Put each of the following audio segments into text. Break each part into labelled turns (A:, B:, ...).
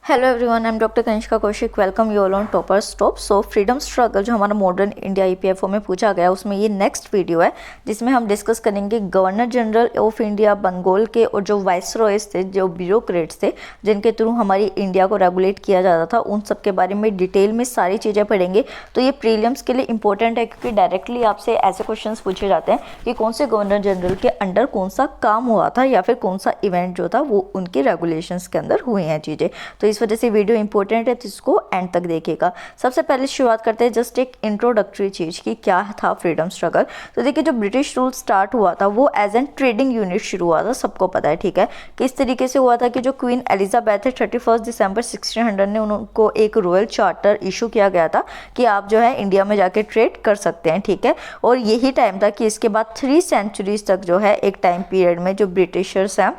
A: Hello everyone, I am doctor Kanishka Kaushik. Welcome you all on topper stop. So freedom struggle जो हमारा modern India EPFO में पूछा गया, उसमें ये नेक्स्ट वीडियो है जिसमें हम डिस्कस करेंगे governor general of India, Bengal के, और जो वाइसरॉयज थे, जो ब्यूरोक्रेट्स थे जिनके थ्रू हमारी इंडिया को रेगुलेट किया जाता था, उन सब के बारे में डिटेल में सारी चीज़ें पढ़ेंगे। तो ये प्रीलिम्स के लिए इंपॉर्टेंट है क्योंकि डायरेक्टली आपसे ऐसे क्वेश्चन पूछे जाते हैं कि कौन से गवर्नर जनरल के अंडर कौन सा काम हुआ था या फिर कौन सा इवेंट जो था वो उनके रेगुलेशंस के अंदर हुए हैं चीज़ें। तो इस वजह से वीडियो इंपॉर्टेंट है, तो इसको एंड तक देखिएगा। सबसे पहले शुरुआत करते हैं जस्ट एक इंट्रोडक्टरी चीज़ की, क्या था फ्रीडम स्ट्रगल। तो देखिए, जो ब्रिटिश रूल स्टार्ट हुआ था वो एज एन ट्रेडिंग यूनिट शुरू हुआ था, सबको पता है, ठीक है। किस तरीके से हुआ था कि जो क्वीन एलिजाबेथ है, 31 दिसंबर 1600 ने उनको एक रॉयल चार्टर इशू किया गया था कि आप जो है इंडिया में जाके ट्रेड कर सकते हैं, ठीक है। और यही टाइम था कि इसके बाद 3 सेंचुरीज तक जो है एक टाइम पीरियड में जो ब्रिटिशर्स हैं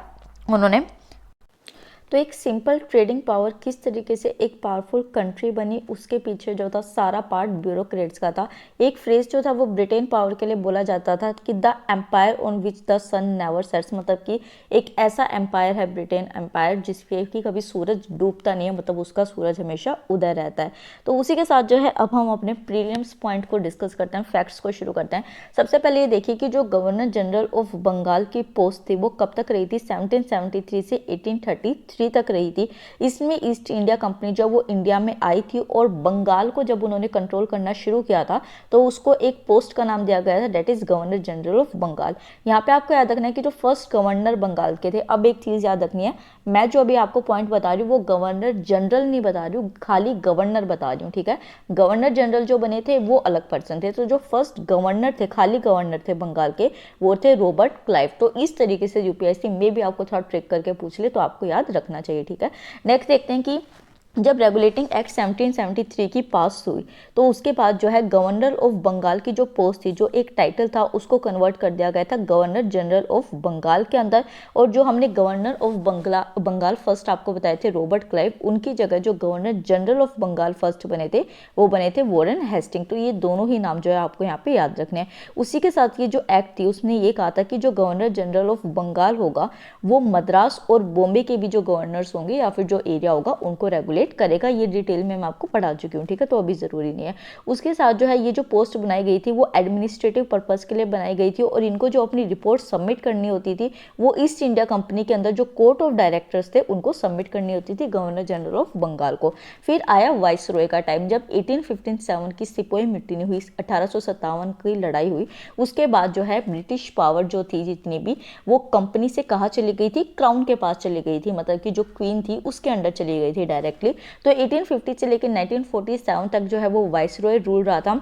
A: उन्होंने, तो एक सिंपल ट्रेडिंग पावर किस तरीके से एक पावरफुल कंट्री बनी, उसके पीछे जो था सारा पार्ट ब्यूरोक्रेट्स का था। एक फ्रेज जो था वो ब्रिटेन पावर के लिए बोला जाता था कि the empire on which the sun never sets, मतलब कि एक ऐसा एम्पायर है ब्रिटेन एम्पायर जिसपे कि कभी सूरज डूबता नहीं है, मतलब उसका सूरज हमेशा उदय रहता है। तो उसी के साथ जो है अब हम अपने प्रीलिम्स पॉइंट को डिस्कस करते हैं, फैक्ट्स को शुरू करते हैं। सबसे पहले ये देखिए कि जो गवर्नर जनरल ऑफ बंगाल की पोस्ट थी वो कब तक रही थी, 1773 से 1833 तक रही थी। इसमें ईस्ट इंडिया कंपनी जब वो इंडिया में आई थी और बंगाल को जब उन्होंने कंट्रोल करना शुरू किया था तो उसको एक पोस्ट का नाम दिया गया था, that is governor general of Bengal. यहाँ पे आपको याद रखना है कि जो फर्स्ट गवर्नर बंगाल के थे, अब एक चीज याद रखनी है, मैं जो अभी आपको पॉइंट बता रही हूँ वो गवर्नर जनरल नहीं बता रही हूँ, खाली गवर्नर बता रही हूँ, ठीक है। गवर्नर जनरल जो बने थे वो अलग पर्सन थे। तो जो फर्स्ट गवर्नर थे, खाली गवर्नर थे बंगाल के, वो थे रॉबर्ट क्लाइव। तो इस तरीके से यूपीएससी में भी आपको थोड़ा ट्रिक करके पूछ ले तो आपको याद रखना चाहिए, ठीक है। नेक्स्ट देखते हैं कि जब रेगुलेटिंग एक्ट 1773 की पास हुई तो उसके बाद जो है गवर्नर ऑफ बंगाल की जो पोस्ट थी, जो एक टाइटल था, उसको कन्वर्ट कर दिया गया था गवर्नर जनरल ऑफ बंगाल के अंदर। और जो हमने गवर्नर ऑफ बंगाल फर्स्ट आपको बताए थे रॉबर्ट क्लाइव, उनकी जगह जो governor general of Bengal first बने थे वो बने थे वॉरेन हेस्टिंग। तो ये दोनों ही नाम जो है आपको यहाँ पे याद रखने हैं। उसी के साथ ये जो एक्ट थी उसने ये कहा था कि जो गवर्नर जनरल ऑफ बंगाल होगा वो मद्रास और बॉम्बे के भी जो गवर्नर्स होंगे या फिर जो एरिया होगा उनको रेगुलेट करेगा। ये डिटेल में मैं आपको पढ़ा चुकी हूँ, ठीक है, तो अभी जरूरी नहीं है। उसके साथ जो है ये जो पोस्ट बनाई गई थी वो एडमिनिस्ट्रेटिव पर्पस के लिए बनाई गई थी और इनको जो अपनी रिपोर्ट सबमिट करनी होती थी वो ईस्ट इंडिया कंपनी के अंदर जो कोर्ट ऑफ डायरेक्टर्स थे उनको सबमिट करनी होती थी गवर्नर जनरल ऑफ बंगाल को। फिर आया वाइसरॉय का टाइम, जब 1857 की सिपोही मिट्टी हुई, 1857 की लड़ाई हुई, उसके बाद जो है ब्रिटिश पावर जो थी जितनी भी, वो कंपनी से कहाँ चली गई थी, क्राउन के पास चली गई थी, मतलब कि जो क्वीन थी उसके अंडर चली गई थी डायरेक्टली। तो 1850 से लेकर 1947 तक जो है वो वाइसरॉय रूल रहा था।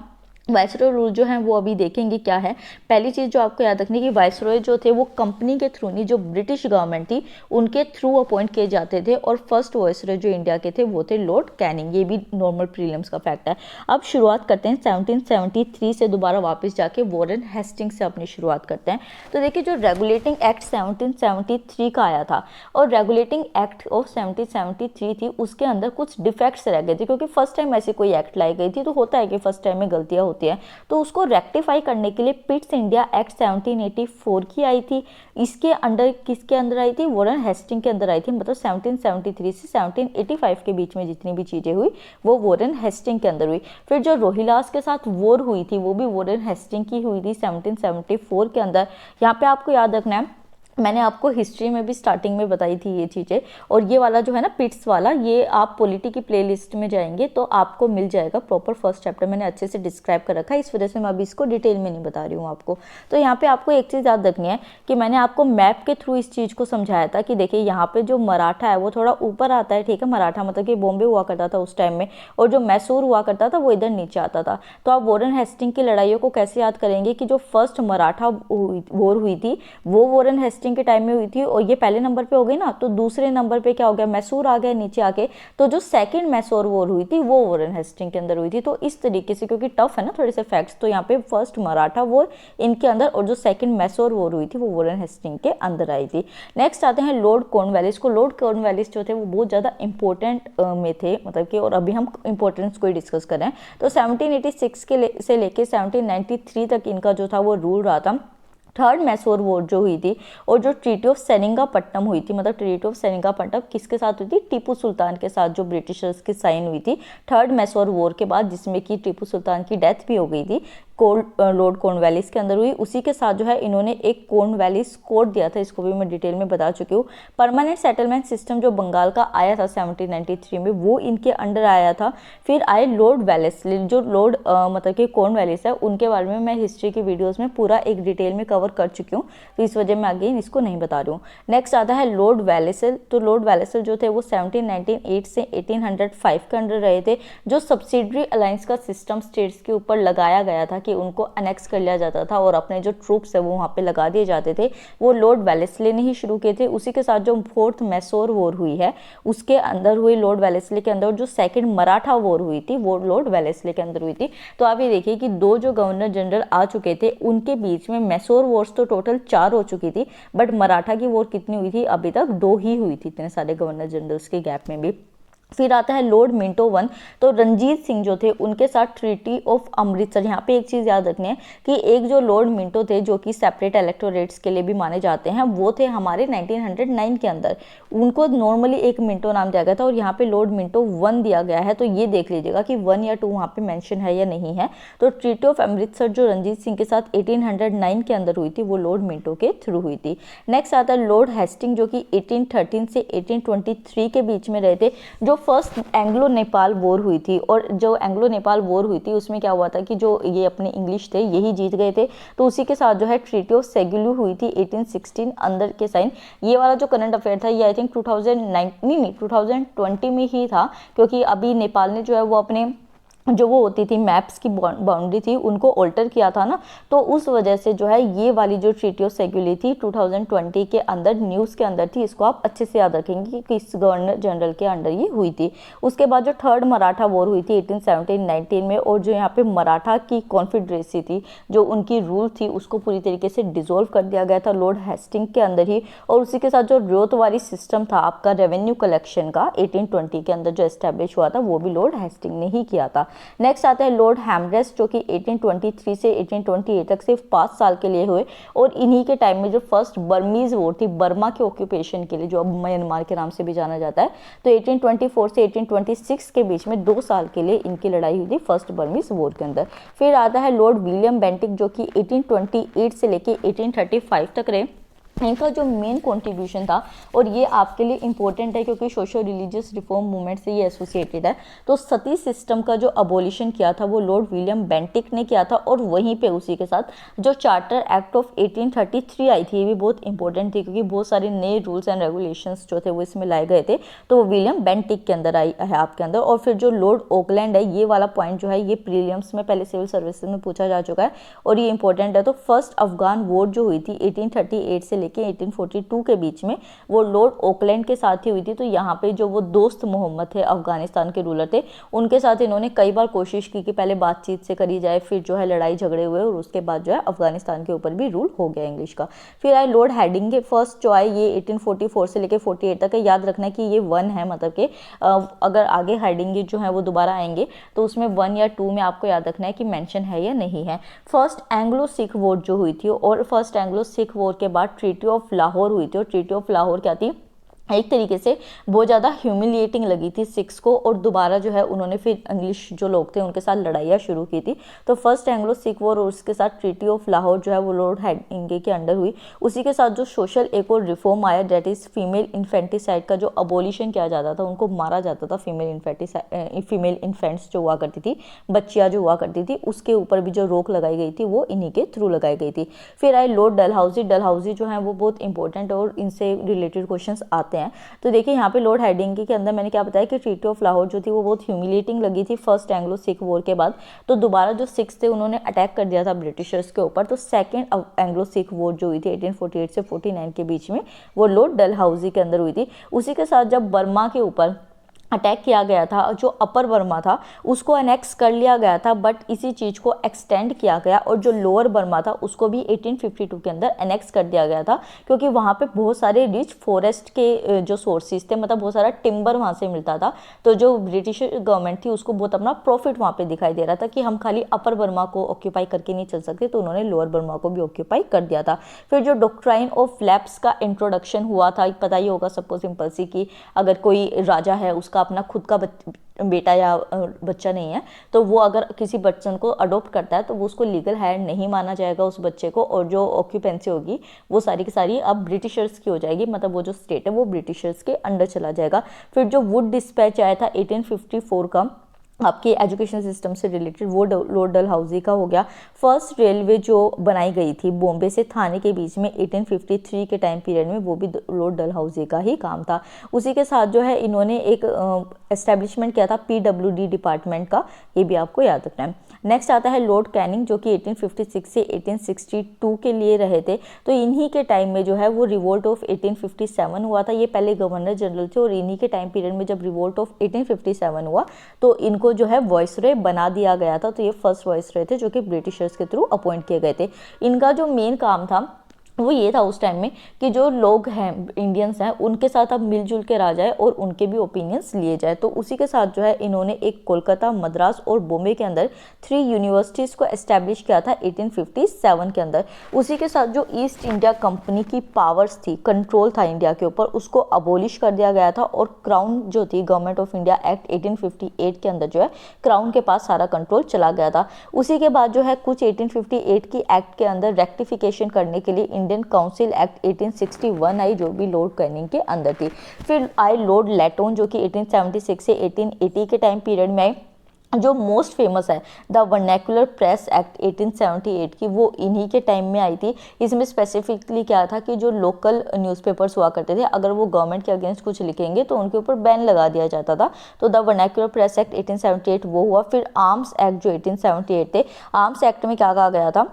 A: वाइसरॉय रूल जो है वो अभी देखेंगे क्या है। पहली चीज़ जो आपको याद रखनी है कि वाइसरॉय जो थे वो कंपनी के थ्रू नहीं, जो ब्रिटिश गवर्नमेंट थी उनके थ्रू अपॉइंट किए जाते थे। और फर्स्ट वाइसरॉय जो इंडिया के थे वो थे लॉर्ड कैनिंग। ये भी नॉर्मल प्रीलिम्स का फैक्ट है। अब शुरुआत करते हैं 1773 से, दोबारा वापस जाके वॉरेन हेस्टिंग से अपनी शुरुआत करते हैं। तो देखिए, जो रेगुलेटिंग एक्ट 1773 का आया था और रेगुलेटिंग एक्ट ऑफ 1773 थी, उसके अंदर कुछ डिफेक्ट्स रह गए थे क्योंकि फर्स्ट टाइम ऐसी कोई एक्ट लाई गई थी। तो होता है कि फर्स्ट टाइम में गलतियां होती है, तो उसको रेक्टिफाई करने के लिए पिट्स इंडिया एक्ट 1784 की आई थी। इसके अंडर किसके अंदर आई थी, वॉरेन हेस्टिंग के अंदर आई थी। मतलब 1773 से 1785 के बीच में जितनी भी चीजें हुई वो वॉरेन हेस्टिंग के अंदर हुई। फिर जो रोहिलास के साथ वॉर हुई थी वो भी वॉरेन हेस्टिंग की हुई थी 1774 के अंदर। यहाँ पे आपको याद रखना है, मैंने आपको हिस्ट्री में भी स्टार्टिंग में बताई थी ये चीज़ें। और ये वाला जो है ना पिट्स वाला, ये आप पॉलिटी की प्लेलिस्ट में जाएंगे तो आपको मिल जाएगा। प्रॉपर फर्स्ट चैप्टर मैंने अच्छे से डिस्क्राइब कर रखा है, इस वजह से मैं अभी इसको डिटेल में नहीं बता रही हूँ आपको। तो यहाँ पे आपको एक चीज़ याद रखनी है कि मैंने आपको मैप के थ्रू इस चीज़ को समझाया था कि देखिए यहाँ पे जो मराठा है वो थोड़ा ऊपर आता है, ठीक है। मराठा मतलब कि बॉम्बे हुआ करता था उस टाइम में, और जो मैसूर हुआ करता था वो इधर नीचे आता था। तो आप वॉरेन हेस्टिंग की लड़ाइयों को कैसे याद करेंगे कि जो फर्स्ट मराठा वॉर हुई थी वो वॉरेन हेस्टिंग के टाइम में हुई थी, और ये पहले नंबर पे हो गई ना, तो दूसरे नंबर पे क्या हो गया, मैसूर आ गया नीचे आके। तो जो सेकंड मैसूर वॉर हुई थी वो वॉरेन हेस्टिंग के अंदर हुई थी। तो इस तरीके से, क्योंकि टफ है ना थोड़े से फैक्ट्स, तो यहाँ पे फर्स्ट मराठा वॉर इनके अंदर और जो सेकंड मैसूर वॉर हुई थी वो वॉरेन हेस्टिंग के अंदर आई थी। नेक्स्ट आते हैं लॉर्ड कॉर्नवालिस को। लॉर्ड कॉर्नवालिस जो थे वो बहुत ज़्यादा इंपॉर्टेंट में थे, मतलब कि, और अभी हम इंपॉर्टेंस को ही डिस्कस करें तो 1786 से लेके 1793 तक इनका जो था वो रूल रहा था। थर्ड मैसूर वॉर जो हुई थी और जो ट्रीटी ऑफ सेरिंगापट्टनम हुई थी, मतलब ट्रीटी ऑफ सेरिंगापट्टनम किसके साथ हुई थी? टीपू सुल्तान के साथ, जो ब्रिटिशर्स की साइन हुई थी थर्ड मैसूर वॉर के बाद, जिसमें कि टीपू सुल्तान की डेथ भी हो गई थी, लॉर्ड कॉर्नवालिस के अंदर हुई। उसी के साथ जो है इन्होंने एक कॉर्नवालिस कोड दिया था, इसको भी मैं डिटेल में बता चुकी हूँ। परमानेंट सेटलमेंट सिस्टम जो बंगाल का आया था 1793 में, वो इनके अंडर आया था। फिर आए लॉर्ड वेलेस्ली, जो लॉर्ड मतलब कि कॉर्नवालिस है, उनके बारे में मैं हिस्ट्री की वीडियोज़ में पूरा एक डिटेल में कवर कर चुकी हूँ, तो इस वजह मैं अगेन इसको नहीं बता रही हूँ। नेक्स्ट आता है लॉर्ड वेलेस्ली। तो लॉर्ड वेलेस्ली जो थे वो 1798 से 1805 के अंडर रहे थे। जो सब्सिडरी अलायंस का सिस्टम स्टेट्स के ऊपर लगाया गया था कि उनको अनेक्स कर लिया जाता था और अपने जो ट्रूप्स है वो वहाँ पे लगा दिए जाते थे, वो लॉर्ड वेलेस्ली ने ही शुरू किए थे। उसी के साथ जो फोर्थ मैसूर वॉर हुई है उसके अंदर हुई लॉर्ड वेलेस्ली के अंदर। जो सेकंड मराठा वॉर हुई थी वो लॉर्ड वेलेस्ली के अंदर हुई थी। तो आप ये देखिए कि दो जो गवर्नर जनरल आ चुके थे उनके बीच में मैसूर वॉर्स तो टोटल 4 हो चुकी थी, बट मराठा की वॉर कितनी हुई थी? अभी तक 2 ही हुई थी, इतने सारे गवर्नर जनरल्स के गैप में भी। फिर आता है लॉर्ड मिंटो वन। तो रंजीत सिंह जो थे उनके साथ ट्रीटी ऑफ अमृतसर। यहाँ पे एक चीज़ याद रखनी है कि एक जो लॉर्ड मिंटो थे जो कि सेपरेट इलेक्टोरेट्स के लिए भी माने जाते हैं, वो थे हमारे 1909 के अंदर। उनको नॉर्मली एक मिंटो नाम दिया गया था और यहाँ पे लॉर्ड मिंटो वन दिया गया है, तो ये देख लीजिएगा कि 1 या 2 वहाँ पे मेंशन है या नहीं है। तो ट्रीटी ऑफ अमृतसर जो रंजीत सिंह के साथ 1809 के अंदर हुई थी वो लॉर्ड मिंटो के थ्रू हुई थी। नेक्स्ट आता है लॉर्ड हेस्टिंग जो कि 1813 से 1823 के बीच में रहे थे। जो फर्स्ट एंग्लो नेपाल वॉर हुई थी, और जो एंग्लो नेपाल वॉर हुई थी उसमें क्या हुआ था कि जो ये अपने इंग्लिश थे यही जीत गए थे। तो उसी के साथ जो है ट्रीटी ऑफ सेगुलू हुई थी 1816 अंदर के साइन। ये वाला जो करंट अफेयर था ये आई थिंक 2020 में ही था, क्योंकि अभी नेपाल ने जो है वो अपने जो वो होती थी मैप्स की बाउंड्री थी उनको ऑल्टर किया था ना, तो उस वजह से जो है ये वाली जो ट्रीटी ऑफ सेगुली थी 2020 के अंदर न्यूज़ के अंदर थी। इसको आप अच्छे से याद रखेंगे कि किस गवर्नर जनरल के अंडर ये हुई थी। उसके बाद जो थर्ड मराठा वॉर हुई थी 1817-19 में, और जो यहाँ पे मराठा की कॉन्फिडरेसी थी, जो उनकी रूल थी, उसको पूरी तरीके से डिसॉल्व कर दिया गया था लॉर्ड हेस्टिंग के अंदर ही। और उसी के साथ जो रियोतवारी सिस्टम था आपका रेवेन्यू कलेक्शन का 1820 के अंदर जो एस्टेब्लिश हुआ था, वो भी लॉर्ड हेस्टिंग ने ही किया था। नेक्स्ट आता है लॉर्ड हैमरेस्ट जो कि 1823 से 1828 तक सिर्फ 5 साल के लिए हुए, और इन्हीं के टाइम में जो फर्स्ट बर्मीज वॉर थी, बर्मा के ऑक्यूपेशन के लिए, जो अब म्यांमार के नाम से भी जाना जाता है, तो 1824 से 1826 के बीच में 2 साल के लिए इनकी लड़ाई हुई थी फर्स्ट बर्मीज वॉर के अंदर। फिर आता है लॉर्ड विलियम बेंटिक जो कि 1828 से लेके 1835 तक रहे। इनका जो मेन कंट्रीब्यूशन था, और ये आपके लिए इंपॉर्टेंट है क्योंकि सोशल रिलीजियस रिफॉर्म मूवमेंट से ये एसोसिएटेड है, तो सती सिस्टम का जो अबोलिशन किया था वो लॉर्ड विलियम बेंटिक ने किया था। और वहीं पे उसी के साथ जो चार्टर एक्ट ऑफ 1833 आई थी, ये भी बहुत इंपॉर्टेंट थी क्योंकि बहुत सारे नए रूल्स एंड रेगुलेशंस जो थे वो इसमें लाए गए थे, तो वो विलियम बेंटिक के अंदर आई है आपके अंदर। और फिर जो लॉर्ड ओकलैंड है, ये वाला पॉइंट जो है ये प्रीलिम्स में पहले सिविल सर्विसेज में पूछा जा चुका है और ये इंपॉर्टेंट है। तो फर्स्ट अफगान वॉर जो हुई थी 1838 से लेके 1842 के बीच में, वो लॉर्ड ओकलैंड के साथ ही हुई थी। तो यहाँ पे जो वो दोस्त मोहम्मद थे, अफगानिस्तान के रूलर थे, उनके साथ इन्होंने कई बार कोशिश की कि पहले बातचीत से करी जाए, फिर जो है लड़ाई झगड़े हुए और उसके बाद जो है अफगानिस्तान के ऊपर भी रूल हो गया इंग्लिश का। फिर आए लॉर्ड हेडिंगे, फर्स्ट जो आए ये 1844 से लेके 48 तक है। याद रखना है कि ये 1 है, मतलब कि अगर आगे हेडिंगे जो है वो दोबारा आएंगे तो उसमें 1 या 2 में आपको याद रखना है कि मेंशन है या नहीं है। फर्स्ट एंग्लो सिख वॉर जो हुई थी, और फर्स्ट एंग्लो सिख वॉर के बाद ट्रीटी ऑफ लाहौर हुई थी, और ट्रीटी ऑफ लाहौर क्या थी, एक तरीके से बहुत ज़्यादा ह्यूमिलिएटिंग लगी थी सिक्स को, और दोबारा जो है उन्होंने फिर इंग्लिश जो लोग थे उनके साथ लड़ाइयाँ शुरू की थी। तो फर्स्ट एंग्लो सिख वॉर और उसके साथ ट्रीटी ऑफ लाहौर जो है वो लॉर्ड हेडिंगे के अंडर हुई। उसी के साथ जो सोशल एक और रिफॉर्म आया, डेट इज़ फीमेल इन्फेंटिसाइड का जो अबोलिशन किया जाता था, उनको मारा जाता था, फीमेल इन्फेंट्स जो हुआ करती थी, बच्चियाँ जो हुआ करती थी, उसके ऊपर भी जो रोक लगाई गई थी वो इन्हीं के थ्रू लगाई गई थी। फिर आए लॉर्ड डलहौजी। डलहौजी जो है वो बहुत इंपॉर्टेंट और इनसे रिलेटेड क्वेश्चन आते हैं। तो देखिए यहाँ पे लॉर्ड हेडिंगे के अंदर मैंने क्या बताया कि ट्रीटी ऑफ लाहौर जो थी वो बहुत ह्यूमिलेटिंग लगी थी फर्स्ट एंग्लो सिख वॉर के बाद। तो दोबारा जो सिख्स थे उन्होंने अटैक कर दिया था ब्रिटिशर्स के ऊपर। तो सेकंड एंग्लो सिख वॉर जो हुई थी 1848 से 49 के बीच में, वो लॉर्ड डलहौजी के अंदर हुई थी। उसी के साथ जब बर्मा के ऊपर अटैक किया गया था, जो अपर बर्मा था उसको अनेक्स कर लिया गया था, बट इसी चीज़ को एक्सटेंड किया गया और जो लोअर बर्मा था उसको भी 1852 के अंदर अनेक्स कर दिया गया था, क्योंकि वहाँ पे बहुत सारे रिच फॉरेस्ट के जो सोर्सेज थे, मतलब बहुत सारा टिम्बर वहाँ से मिलता था। तो जो ब्रिटिश गवर्नमेंट थी उसको बहुत अपना प्रॉफिट वहाँ पे दिखाई दे रहा था कि हम खाली अपर बर्मा को ऑक्यूपाई करके नहीं चल सकते, तो उन्होंने लोअर बर्मा को भी ऑक्यूपाई कर दिया था। फिर जो डॉक्ट्राइन ऑफ लैप्स का इंट्रोडक्शन हुआ था, पता ही होगा सबको सिंपल सी, कि अगर कोई राजा है उसका अपना खुद का बेटा या बच्चा नहीं है, तो वो अगर किसी बच्चन को अडॉप्ट करता है तो वो उसको लीगल हायर नहीं माना जाएगा उस बच्चे को, और जो ऑक्यूपेंसी होगी वो सारी की सारी अब ब्रिटिशर्स की हो जाएगी, मतलब वो जो स्टेट है वो ब्रिटिशर्स के अंडर चला जाएगा। फिर जो वुड डिस्पैच आया था 1854 का, आपके एजुकेशन सिस्टम से रिलेटेड, वो लॉर्ड डलहौजी का हो गया। फर्स्ट रेलवे जो बनाई गई थी बॉम्बे से थाने के बीच में 1853 के टाइम पीरियड में, वो भी लॉर्ड डलहौजी का ही काम था। उसी के साथ जो है इन्होंने एक एस्टेब्लिशमेंट किया था PWD डिपार्टमेंट का, ये भी आपको याद रखना है। नेक्स्ट आता है लॉर्ड कैनिंग, जो कि 1856 से 1862 के लिए रहे थे। तो इन्हीं के टाइम में जो है वो रिवोल्ट ऑफ 1857 हुआ था। ये पहले गवर्नर जनरल थे और इन्हीं के टाइम पीरियड में जब रिवोल्ट ऑफ 1857 हुआ तो इनको जो है वॉइसरॉय बना दिया गया था। तो ये फर्स्ट वॉइसरॉय थे जो कि ब्रिटिशर्स के थ्रू अपॉइंट किए गए थे। इनका जो मेन काम था वो ये था उस टाइम में कि जो लोग हैं इंडियंस हैं उनके साथ अब मिलजुल के रह जाए और उनके भी ओपिनियंस लिए जाए। तो उसी के साथ जो है इन्होंने एक कोलकाता, मद्रास और बॉम्बे के अंदर 3 यूनिवर्सिटीज़ को एस्टैब्लिश किया था 1857 के अंदर। उसी के साथ जो ईस्ट इंडिया कंपनी की पावर्स थी, कंट्रोल था इंडिया के ऊपर, उसको अबोलिश कर दिया गया था और क्राउन जो थी, गवर्नमेंट ऑफ इंडिया एक्ट 1858 के अंदर जो है क्राउन के पास सारा कंट्रोल चला गया था। उसी के बाद जो है कुछ 1858 की एक्ट के अंदर रेक्टिफिकेशन करने के लिए इंडियन काउंसिल एक्ट 1861 आई, जो भी लॉर्ड कैनिंग के अंदर थी। फिर आए लॉर्ड लेटोन, जो कि 1876 से 1880 के टाइम पीरियड में आए। जो मोस्ट फेमस है द वर्नैकुलर प्रेस एक्ट 1878 की, वो इन्हीं के टाइम में आई थी। इसमें स्पेसिफिकली क्या था कि जो लोकल न्यूज़पेपर्स हुआ करते थे, अगर वो गवर्नमेंट के अगेंस्ट कुछ लिखेंगे तो उनके ऊपर बैन लगा दिया जाता था। तो द वर्नैकुलर प्रेस एक्ट 1878 वो हुआ। फिर आर्म्स एक्ट जो 1878 थे, आर्म्स एक्ट में क्या कहा गया था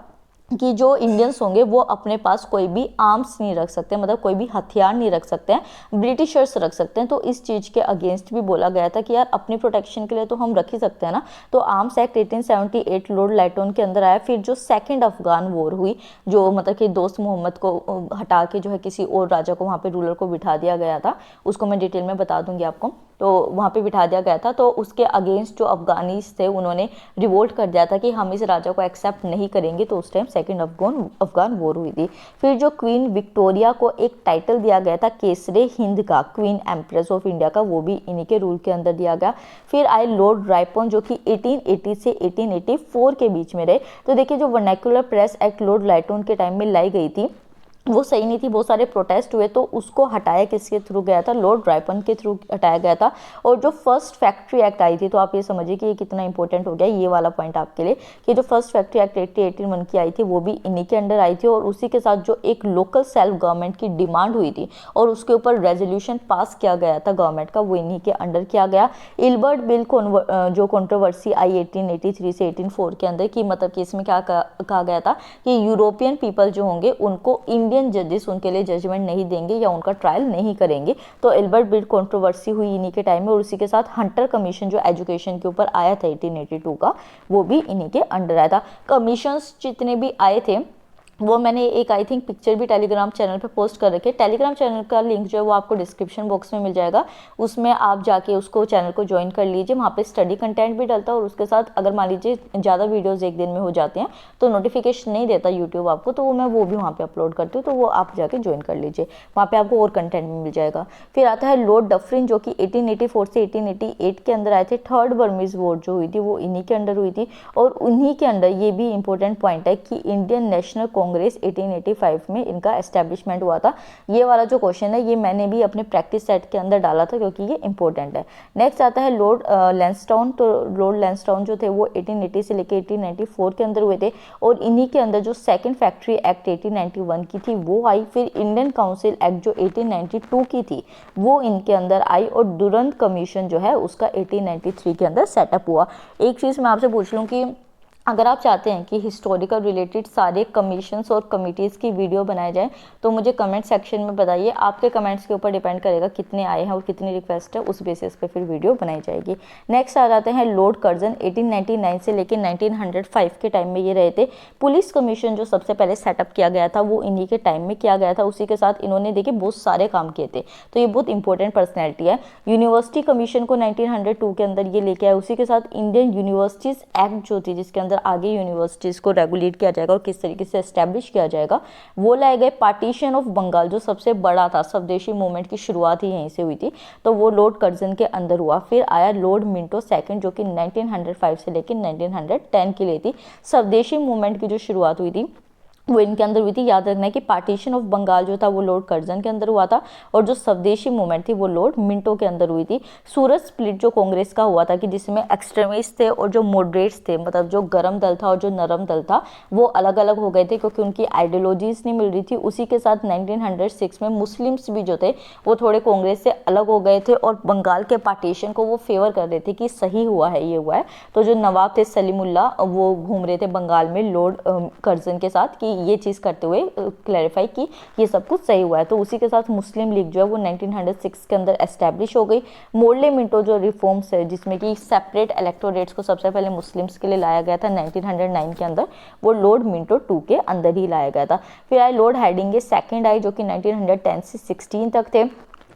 A: कि जो इंडियंस होंगे वो अपने पास कोई भी आर्म्स नहीं रख सकते, मतलब कोई भी हथियार नहीं रख सकते हैं, ब्रिटिशर्स रख सकते हैं। तो इस चीज़ के अगेंस्ट भी बोला गया था कि यार अपनी प्रोटेक्शन के लिए तो हम रख ही सकते हैं ना। तो आर्म्स एक्ट 1878 लॉर्ड लेटोन के अंदर आया। फिर जो सेकंड अफगान वॉर हुई, जो मतलब कि दोस्त मोहम्मद को हटा के जो है किसी और राजा को वहाँ पे रूलर को बिठा दिया गया था, उसको मैं डिटेल में बता दूंगी आपको। तो वहाँ पे बिठा दिया गया था, तो उसके अगेंस्ट जो अफगानीज थे उन्होंने रिवोल्ट कर दिया था कि हम इस राजा को एक्सेप्ट नहीं करेंगे। तो उस टाइम सेकंड अफगान वॉर हुई थी। फिर जो क्वीन विक्टोरिया को एक टाइटल दिया गया था केसरे हिंद का, क्वीन एम्प्रेस ऑफ इंडिया का, वो भी इन्हीं के रूल के अंदर दिया गया। फिर आए लॉर्ड रायपन, जो कि 1880 से 1884 के बीच में रहे। तो देखिए जो वर्नैकुलर प्रेस एक्ट लॉर्ड रायपन के टाइम में लाई गई थी वो सही नहीं थी, बहुत सारे प्रोटेस्ट हुए, तो उसको हटाया किसके थ्रू गया था, लॉर्ड रायपन के थ्रू हटाया गया था। और जो फर्स्ट फैक्ट्री एक्ट आई थी, तो आप ये समझिए कि ये कितना इंपॉर्टेंट हो गया ये वाला पॉइंट आपके लिए, कि जो फर्स्ट फैक्ट्री एक्ट 1881 की आई थी वो भी इन्हीं के अंडर आई थी। और उसी के साथ जो एक लोकल सेल्फ गवर्नमेंट की डिमांड हुई थी और उसके ऊपर रेजोल्यूशन पास किया गया था गवर्नमेंट का, वो इन्हीं के अंडर किया गया। इल्बर्ट बिल जो कंट्रोवर्सी आई 1883 से 1804 के अंदर, की मतलब कि इसमें क्या कहा गया था कि यूरोपियन पीपल जो होंगे उनको इंडियन जजेस उनके लिए जजमेंट नहीं देंगे या उनका ट्रायल नहीं करेंगे। तो एल्बर्ट बिल कंट्रोवर्सी हुई इन्हीं के टाइम में। और उसी के साथ हंटर कमीशन जो एजुकेशन के ऊपर आया था 1882 का, वो भी इन्हीं के अंडर आया था। कमीशंस जितने भी आए थे वो मैंने एक आई थिंक पिक्चर भी टेलीग्राम चैनल पे पोस्ट कर रखी है। टेलीग्राम चैनल का लिंक जो है वो आपको डिस्क्रिप्शन बॉक्स में मिल जाएगा, उसमें आप जाके उसको चैनल को ज्वाइन कर लीजिए। वहाँ पे स्टडी कंटेंट भी डलता है और उसके साथ अगर मान लीजिए ज़्यादा वीडियोज़ एक दिन में हो जाते हैं तो नोटिफिकेशन नहीं देता यूट्यूब आपको, तो मैं वो भी वहाँ पर अपलोड करती हूँ, तो वो आप जाके ज्वाइन कर लीजिए, वहाँ पर आपको और कंटेंट भी मिल जाएगा। फिर आता है लॉर्ड डफरिन, जो कि 1884 से 1888 के अंदर आए थे। थर्ड बर्मीज वॉर जो हुई थी वो इन्हीं के अंडर हुई थी। और उन्हीं के अंडर ये भी इंपॉर्टेंट पॉइंट है कि इंडियन नेशनल कांग्रेस 1885 में इनका एस्टेब्लिशमेंट हुआ था। ये वाला जो क्वेश्चन है ये मैंने भी अपने प्रैक्टिस सेट के अंदर डाला था क्योंकि ये इंपॉर्टेंट है। नेक्स्ट आता है लॉर्ड लैंसडाउन। तो लॉर्ड लैंसडाउन जो थे वो 1880 से लेकर 1894 के अंदर हुए थे। और इन्हीं के अंदर जो सेकंड फैक्ट्री एक्ट 1891 की थी वो आई। फिर इंडियन काउंसिल एक्ट जो 1892 की थी वो इनके अंदर आई। और डुरंट कमीशन जो है उसका 1893 के अंदर सेटअप हुआ। एक चीज़ मैं आपसे पूछ लूँ कि अगर आप चाहते हैं कि हिस्टोरिकल रिलेटेड सारे कमीशंस और कमिटीज़ की वीडियो बनाए जाए तो मुझे कमेंट सेक्शन में बताइए। आपके कमेंट्स के ऊपर डिपेंड करेगा कितने आए हैं और कितनी रिक्वेस्ट है, उस बेसिस पे फिर वीडियो बनाई जाएगी। नेक्स्ट आ जाते हैं लॉर्ड कर्जन। 1899 से लेकर 1905 के टाइम में ये रहे थे। पुलिस कमीशन जो सबसे पहले सेटअप किया गया था वो इन्हीं के टाइम में किया गया था। उसी के साथ इन्होंने देखिए बहुत सारे काम किए थे, तो ये बहुत इंपॉर्टेंट पर्सनैलिटी है। यूनिवर्सिटी कमीशन को 1902 के अंदर ये लेके आए। उसी के साथ इंडियन यूनिवर्सिटीज़ एक्ट जो थी, जिसके आगे यूनिवर्सिटीज़ को रेगुलेट किया जाएगा और किस तरीके से एस्टेब्लिश किया जाएगा, वो लाए गए। पार्टीशन ऑफ बंगाल जो सबसे बड़ा था, स्वदेशी मूवमेंट की शुरुआत ही यहीं से हुई थी, तो वो लॉर्ड कर्जन के अंदर हुआ। फिर आया लॉर्ड मिंटो सेकंड जो कि 1905 से लेकर 1910 के लिए थी। स्वदेशी मूवमेंट की जो शुरुआत हुई थी वो इनके अंदर हुई थी। याद रखना है कि पार्टीशन ऑफ बंगाल जो था वो लॉर्ड कर्जन के अंदर हुआ था और जो स्वदेशी मूवमेंट थी वो लॉर्ड मिंटो के अंदर हुई थी। सूरत स्प्लिट जो कांग्रेस का हुआ था कि जिसमें एक्सट्रीमिस्ट थे और जो मॉडरेट्स थे, मतलब जो गर्म दल था और जो नरम दल था, वो अलग अलग हो गए थे क्योंकि उनकी आइडियोलॉजीज नहीं मिल रही थी। उसी के साथ 1906 में मुस्लिम्स भी जो थे वो थोड़े कांग्रेस से अलग हो गए थे और बंगाल के पार्टीशन को वो फेवर कर रहे थे कि सही हुआ है, ये हुआ है। तो जो नवाब थे सलीमुल्ला, वो घूम रहे थे बंगाल में लॉर्ड कर्जन के साथ कि ये चीज़ करते हुए क्लैरिफाई कि ये सब कुछ सही हुआ है। तो उसी के साथ मुस्लिम लीग जो है वो 1906 के अंदर एस्टैब्लिश हो गई। मोर्ले मिंटो जो रिफॉर्म्स है जिसमें कि सेपरेट इलेक्टोरेट्स को सबसे पहले मुस्लिम्स के लिए लाया गया था 1909 के अंदर, वो लॉर्ड मिंटो 2 के अंदर ही लाया गया था। फिर आए लॉर्ड हार्डिंगे सेकेंड आए जो कि 1910 से 16 तक थे।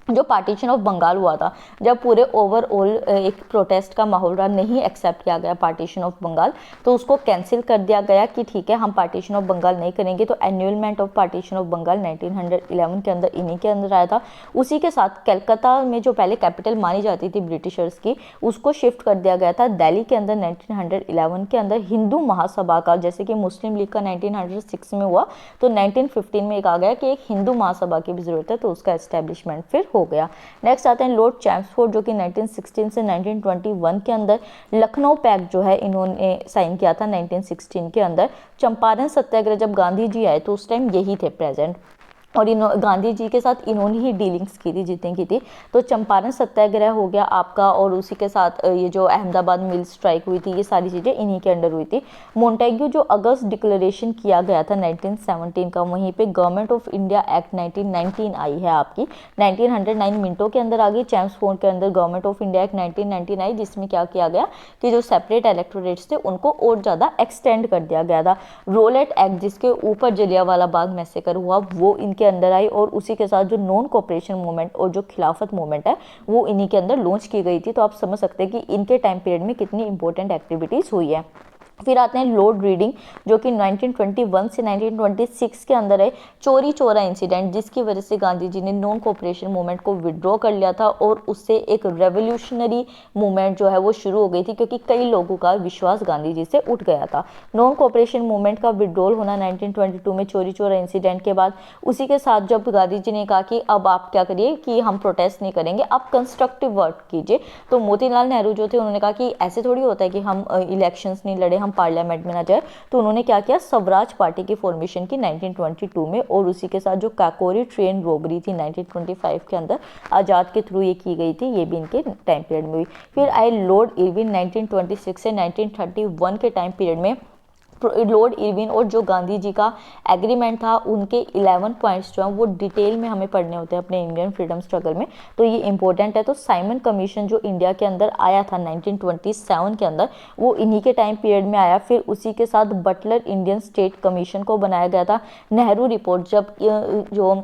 A: जो पार्टीशन ऑफ बंगाल हुआ था, जब पूरे ओवरऑल एक प्रोटेस्ट का माहौल रहा, नहीं एक्सेप्ट किया गया पार्टीशन ऑफ बंगाल, तो उसको कैंसिल कर दिया गया कि ठीक है हम पार्टीशन ऑफ बंगाल नहीं करेंगे। तो एन्यूलमेंट ऑफ पार्टीशन ऑफ बंगाल 1911 के अंदर इन्हीं के अंदर आया था। उसी के साथ कलकत्ता में जो पहले कैपिटल मानी जाती थी ब्रिटिशर्स की, उसको शिफ्ट कर दिया गया था दिल्ली के अंदर 1911 के अंदर। हिंदू महासभा का, जैसे कि मुस्लिम लीग का 1906 में हुआ, तो 1915 में एक आ गया कि एक हिंदू महासभा की भी जरूरत है, तो उसका एस्टेब्लिशमेंट फिर हो गया। नेक्स्ट आते हैं लॉर्ड चैम्सफोर्ड जो कि 1916 से 1921 के अंदर। लखनऊ पैक्ट जो है इन्होंने साइन किया था 1916 के अंदर। चंपारण सत्याग्रह जब गांधी जी आए तो उस टाइम यही थे प्रेजेंट, और गांधी जी के साथ इन्होंने ही डीलिंग्स की थी जितनी की थी। तो चंपारण सत्याग्रह हो गया आपका, और उसी के साथ ये जो अहमदाबाद मिल स्ट्राइक हुई थी, ये सारी चीज़ें इन्हीं के अंडर हुई थी। मोन्टेग्यू जो अगस्त डिक्लेरेशन किया गया था 1917 का, वहीं पे गवर्नमेंट ऑफ इंडिया एक्ट 1919 आई है आपकी। 1909 मिनटों के अंदर आ गई। चैम्सफोर्ड के अंदर गवर्नमेंट ऑफ इंडिया एक्ट 1919 आई, जिसमें क्या किया गया कि जो सेपरेट इलेक्टोरेट्स थे उनको और ज़्यादा एक्सटेंड कर दिया गया था। रोलेट एक्ट जिसके ऊपर जलियांवाला बाग मैसेकर हुआ, वो इनके अंदर आई। और उसी के साथ जो नॉन कोऑपरेशन मूवमेंट और जो खिलाफत मूवमेंट है वो इन्हीं के अंदर लॉन्च की गई थी। तो आप समझ सकते हैं कि इनके टाइम पीरियड में कितनी इंपॉर्टेंट एक्टिविटीज हुई है। फिर आते हैं लॉर्ड रीडिंग जो कि 1921 से 1926 के अंदर है। चोरी चोरा इंसिडेंट जिसकी वजह से गांधी जी ने नॉन कोऑपरेशन मूवमेंट को विड्रॉ कर लिया था और उससे एक रेवोल्यूशनरी मूवमेंट जो है वो शुरू हो गई थी, क्योंकि कई लोगों का विश्वास गांधी जी से उठ गया था। नॉन कोऑपरेशन मूवमेंट का विड्रॉल होना 1922 में चोरी चोरा इंसिडेंट के बाद। उसी के साथ जब गांधी जी ने कहा कि अब आप क्या करिए कि हम प्रोटेस्ट नहीं करेंगे, आप कंस्ट्रक्टिव वर्क कीजिए, तो मोतीलाल नेहरू जो थे उन्होंने कहा कि ऐसे थोड़ी होता है कि हम इलेक्शंस नहीं लड़े, हम पार्लियामेंट में ना जाए। तो उन्होंने क्या किया, स्वराज पार्टी की फॉर्मेशन की 1922 में। और उसी के साथ जो काकोरी ट्रेन रोबरी थी 1925 के अंदर, आज़ाद के थ्रू ये की गई थी, ये भी इनके टाइम पीरियड में हुई। फिर आए लॉर्ड इरविन 1926 से 1931 के टाइम पीरियड में। लॉर्ड इरविन और जो गांधी जी का एग्रीमेंट था, उनके 11 पॉइंट्स जो हैं वो डिटेल में हमें पढ़ने होते हैं अपने इंडियन फ्रीडम स्ट्रगल में, तो ये इंपॉर्टेंट है। तो साइमन कमीशन जो इंडिया के अंदर आया था 1927 के अंदर, वो इन्हीं के टाइम पीरियड में आया। फिर उसी के साथ बटलर इंडियन स्टेट कमीशन को बनाया गया था। नेहरू रिपोर्ट जब जो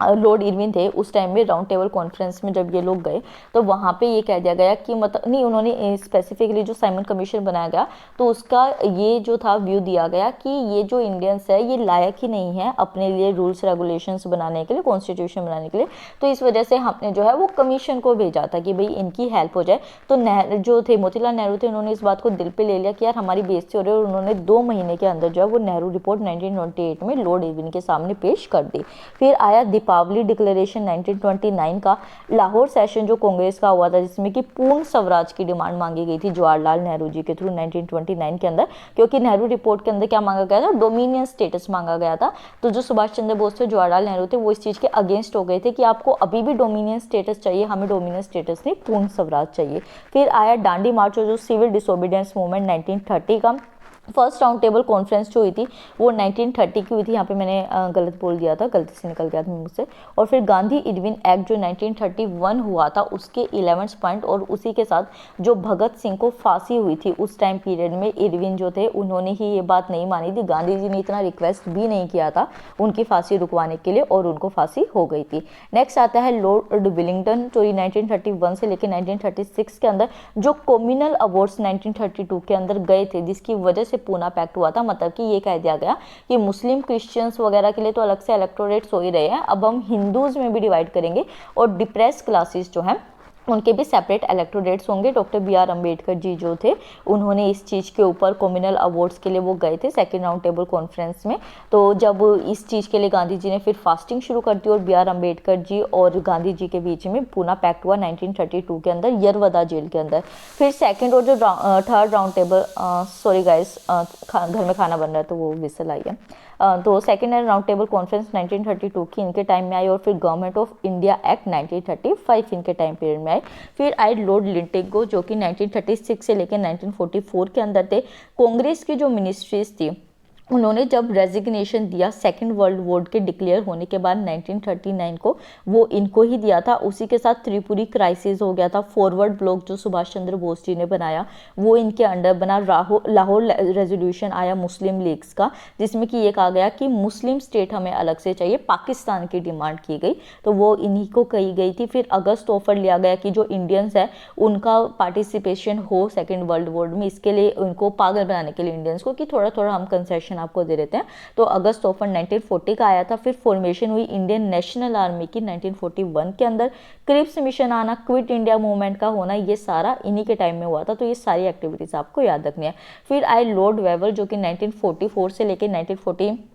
A: लॉर्ड इरविन थे उस टाइम में राउंड टेबल कॉन्फ्रेंस में जब ये लोग गए, तो वहाँ पे ये कह दिया गया कि मतलब नहीं, उन्होंने स्पेसिफिकली जो साइमन कमीशन बनाया गया तो उसका ये जो था व्यू दिया गया कि ये जो इंडियंस है ये लायक ही नहीं है अपने लिए रूल्स रेगुलेशंस बनाने के लिए, कॉन्स्टिट्यूशन बनाने के लिए। तो इस वजह से हमने जो है वो कमीशन को भेजा था कि भाई इनकी हेल्प हो जाए। तो नेहरू जो थे, मोतीलाल नेहरू थे, उन्होंने इस बात को दिल पे ले लिया कि यार हमारी बेइज्जती हो रही है, और उन्होंने 2 महीने के अंदर जो है वो नेहरू रिपोर्ट 1928 में लॉर्ड इरविन के सामने पेश कर दी। फिर आया दीपावली डिक्लेरेशन 1929 का। लाहौर सेशन जो कांग्रेस का हुआ था, जिसमें कि पूर्ण स्वराज की डिमांड मांगी गई थी जवाहरलाल नेहरू जी के थ्रू 1929 के अंदर, क्योंकि नेहरू रिपोर्ट के अंदर क्या मांगा गया था, डोमिनियन स्टेटस मांगा गया था। तो जो सुभाष चंद्र बोस थे, जवाहरलाल नेहरू थे, वो इस चीज के अगेंस्ट हो गए थे कि आपको अभी भी डोमिनियन स्टेटस चाहिए, हमें डोमिनियन स्टेटस नहीं, पूर्ण स्वराज चाहिए। फिर आया दांडी मार्च और जो सिविल डिसोबीडियंस मूवमेंट 1930 का। फर्स्ट राउंड टेबल कॉन्फ्रेंस जो हुई थी वो 1930 की हुई थी, यहाँ पे मैंने गलत बोल दिया था, गलती से निकल गया था मुझसे। और फिर गांधी इरविन एक्ट जो 1931 हुआ था उसके 11 पॉइंट, और उसी के साथ जो भगत सिंह को फांसी हुई थी उस टाइम पीरियड में इरविन जो थे उन्होंने ही ये बात नहीं मानी थी, गांधी जी ने इतना रिक्वेस्ट भी नहीं किया था उनकी फांसी रुकवाने के लिए और उनको फांसी हो गई थी। नेक्स्ट आता है लॉर्ड विलिंगटन जो 1931 से लेकर 1936 के अंदर जो कम्युनल अवार्ड्स 1932 के अंदर गए थे, जिसकी वजह से पूना पैक्ट हुआ था। मतलब कि ये कह दिया गया कि मुस्लिम क्रिश्चियंस वगैरह के लिए तो अलग से इलेक्टोरेट्स हो ही रहे हैं, अब हम हिंदूज में भी डिवाइड करेंगे और डिप्रेस क्लासेस जो हैं उनके भी सेपरेट इलेक्टोरेट्स होंगे। Doctor B R. अम्बेडकर जी जो थे उन्होंने इस चीज़ के ऊपर कम्युनल अवार्ड्स के लिए वो गए थे सेकेंड राउंड टेबल कॉन्फ्रेंस में। तो जब इस चीज़ के लिए गांधी जी ने फिर फास्टिंग शुरू कर दी और बी.आर. अम्बेडकर जी और गांधी जी के बीच में पूना पैक्ट हुआ 1932 के अंदर यरवदा जेल के अंदर। फिर सेकेंड और जो third round table, sorry guys घर में खाना बन रहा है तो वो विसल आई है। तो second and round table conference 1932 की इनके टाइम में आई, और फिर गवर्नमेंट ऑफ इंडिया एक्ट 1935 इनके टाइम पीरियड में आई। फिर आई लॉर्ड लिंटेगो जो कि 1936 से लेकर 1944 के अंदर थे। कांग्रेस की जो मिनिस्ट्रीज थी उन्होंने जब रेजिग्नेशन दिया सेकेंड वर्ल्ड वॉर के डिक्लेयर होने के बाद 1939 को, वो इनको ही दिया था। उसी के साथ त्रिपुरी क्राइसिस हो गया था। फॉरवर्ड ब्लॉक जो सुभाष चंद्र बोस जी ने बनाया वो इनके अंडर बना। लाहौर रेजोल्यूशन आया मुस्लिम लीग्स का, जिसमें कि ये कहा गया कि मुस्लिम स्टेट हमें अलग से चाहिए, पाकिस्तान की डिमांड की गई, तो वो इन्हीं को कही गई थी। फिर अगस्त ऑफर लिया गया कि जो इंडियंस है उनका पार्टिसिपेशन हो सेकेंड वर्ल्ड वॉर में, इसके लिए उनको पागल बनाने के लिए इंडियंस को कि थोड़ा थोड़ा हम कंसेशन आपको दे देते हैं। तो अगस्त ऑफर 1940 का आया था। फिर फॉर्मेशन हुई इंडियन नेशनल आर्मी की 1941 के अंदर। क्रिप्स मिशन आना, क्विट इंडिया मूवमेंट का होना, ये सारा इन्हीं के टाइम में हुआ था। तो ये सारी एक्टिविटीज आपको याद रखनी है। फिर आए लॉर्ड वेवर जो कि 1944 से लेकर 1947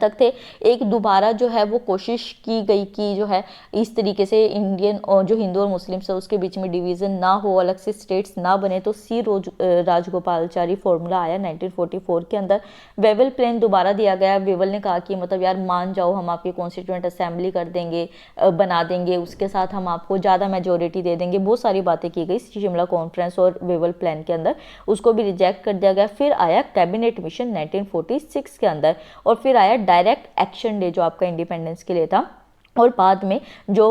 A: तक थे। एक दोबारा जो है वो कोशिश की गई कि जो है इस तरीके से इंडियन और जो हिंदू और मुस्लिम है उसके बीच में डिवीज़न ना हो, अलग से स्टेट्स ना बने। तो सी राजगोपालचारी फॉर्मूला आया 1944 के अंदर। वेवल प्लान दोबारा दिया गया। वेवल ने कहा कि मतलब यार मान जाओ, हम आपकी कॉन्स्टिट्यूएंट असेंबली कर देंगे, बना देंगे, उसके साथ हम आपको ज़्यादा मेजोरिटी दे देंगे। बहुत सारी बातें की गई शिमला कॉन्फ्रेंस और वेवल प्लान के अंदर, उसको भी रिजेक्ट कर दिया गया। फिर आया कैबिनेट मिशन 1946 के अंदर, और फिर आया डायरेक्ट एक्शन डे जो आपका इंडिपेंडेंस के लिए था। और बाद में जो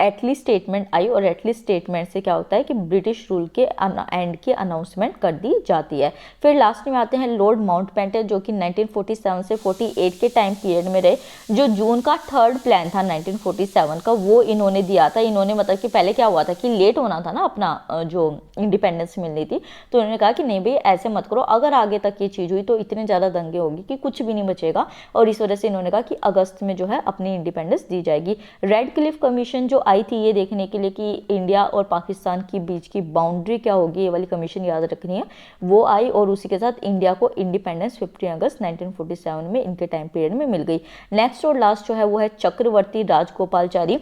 A: एटली स्टेटमेंट आई, और एटली स्टेटमेंट से क्या होता है कि ब्रिटिश रूल के एंड की अनाउंसमेंट कर दी जाती है। फिर लास्ट में आते हैं लॉर्ड माउंटबेटन जो कि 1947 से 48 के टाइम पीरियड में रहे। जो जून का थर्ड प्लान था 1947 का वो इन्होंने दिया था। इन्होंने मतलब कि पहले क्या हुआ था कि लेट होना था ना अपना जो इंडिपेंडेंस मिलनी थी, तो उन्होंने कहा कि नहीं भाई ऐसे मत करो, अगर आगे तक ये चीज़ हुई तो इतने ज़्यादा दंगे होगी कि कुछ भी नहीं बचेगा। और इस वजह से इन्होंने कहा कि अगस्त में जो है अपनी इंडिपेंडेंस दी जाएगी। रेड क्लिफ कमीशन जो आई थी ये देखने के लिए कि इंडिया और पाकिस्तान की बीच की बाउंड्री क्या होगी, ये वाली कमीशन याद रखनी है, वो आई। और उसी के साथ इंडिया को इंडिपेंडेंस 15 अगस्त 1947 में इनके टाइम पीरियड में मिल गई। नेक्स्ट और लास्ट जो है वो है चक्रवर्ती राजगोपालचारी।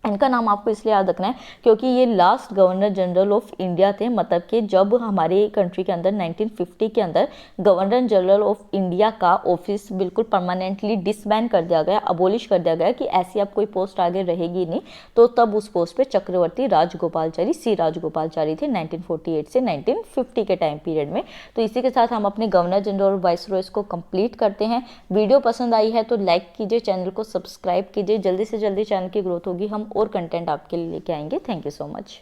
A: इनका नाम आपको इसलिए याद रखना है क्योंकि ये last governor general of India थे। मतलब कि जब हमारे कंट्री के अंदर 1950 के अंदर गवर्नर जनरल ऑफ इंडिया का ऑफिस बिल्कुल परमानेंटली डिसबैन कर दिया गया, अबोलिश कर दिया गया कि ऐसी अब कोई पोस्ट आगे रहेगी नहीं, तो तब उस पोस्ट पे चक्रवर्ती राजगोपालचारी सी राजगोपालचारी थे 1948 से 1950 के टाइम पीरियड में। तो इसी के साथ हम अपने गवर्नर जनरल और वाइसरॉयज को कंप्लीट करते हैं। वीडियो पसंद आई है तो लाइक कीजिए, चैनल को सब्सक्राइब कीजिए। जल्दी से जल्दी चैनल की ग्रोथ होगी, हम और कंटेंट आपके लिए लेके आएंगे। Thank you so much.